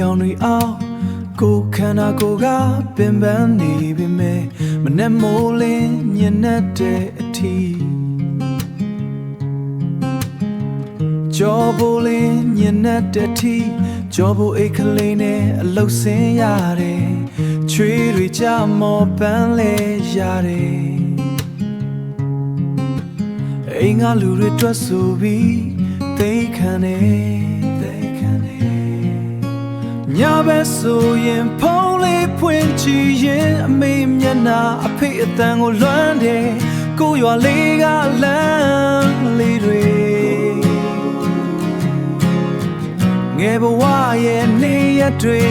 on we all go can I go ga bim bam ni bi me mnet mo lin nyin net de a thi jaw bo lin nyin net de thi jaw bo ai khalai ne a lou sin ya de chwe twi ja mo ban le ya de ai nga lu ri twat so bi they canညာပဲဆိုရင်ဖုံးလေးဖွင့်ကြည့်ရင်အမေမျက်နှာအဖေအတန်ကိုလွမ်းတယ်ကိုရွာလေးကလမ်းလေးတွေငယ်ဘဝရဲ့နေရက်တွေ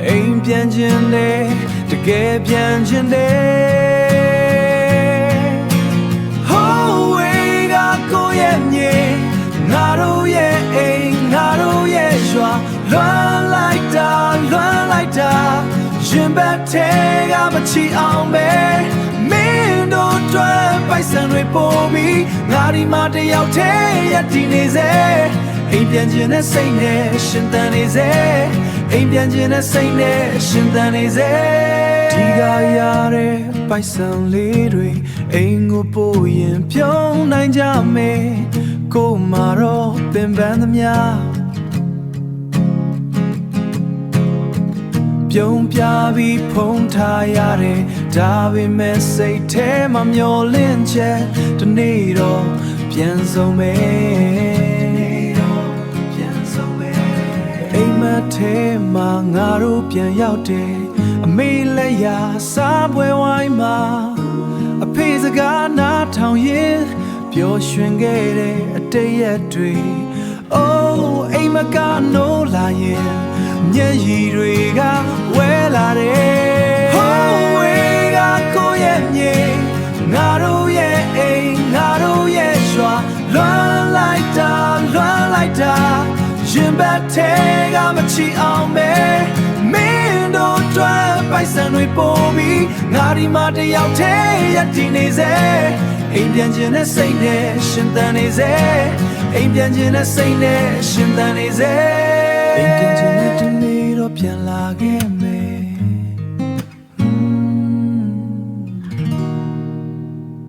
အိမ်ပြန်ခြင်းနဲ့တကယ်ပြန်ခြင်းနဲ့ဟိုးဝေးကကိုရဲ့မြေငါတို့ရဲ့အိမ်ငါတို့ရဲ့ရွာလွမ်းလိုက်တာရင်ဘတ်ထဲကမချီအောင်ပဲမင်းတို့တွေ့ပိုက်ဆံတွေပို့ပြီးငါဒီမှာတယောက်တည်းရည်တည်နေစေအိမ်ပြန်ခြင်းနဲ့စိတ်နဲ့ရှင်သန်နေစေအိမ်ပြန်ခြင်းနဲ့စိတ်နဲ့ရှင်သန်နေစေဒီကရတဲ့ပိုက်ဆံလေးတွေအိမ်ကိုပို့ရင်ပြုံးနိုင်ကြမယ်ကိုမာတော့ပင်ပန်းသမျှပြုံးပြပြီးဖုံးထားရတယ်ဒါပေမဲ့စိတ်ထဲမှာမျောလင့်ချက်တနေ့တော့ပြန်ဆုံးမယ်အိမ်မက်ထဲမှာငါတို့ပြန်ရောက်တယ်အမေလက်ရာစားပွဲဝိုင်းမှာအဖေစကားနားထောင်ရင်ပျော်ရွှင်ခဲ့တဲ့အတည့်ရက်တွေအိုးအိမ်မကနိုးလာရင်မျက်ရည်တွေကဝဲလာတယ်ဟိုးဝေးကကိုရဲ့မြေငါတို့ရဲ့အိမ်ငါတို့ရဲ့ရွာလွမ်းလိုက်တာရင်ဘတ်ထဲကမချီအောင်ပဲမင်းတို့တွေ့ပိုက်ဆံတွေပို့ပြီးငါဒီမှာတယောက်တည်းရည်တည်နေစေအိမ်ပြန်ခြင်းနဲ့စိတ်နဲ့ရှင်သန်နေစေအိမ်ပြန်ခြင်းနဲ့စိတ်နဲ့ရှင်သန်နေစေအိမ်ပြန်ခြင်းနဲ့တနေ့တော့ပြန်လာခဲ့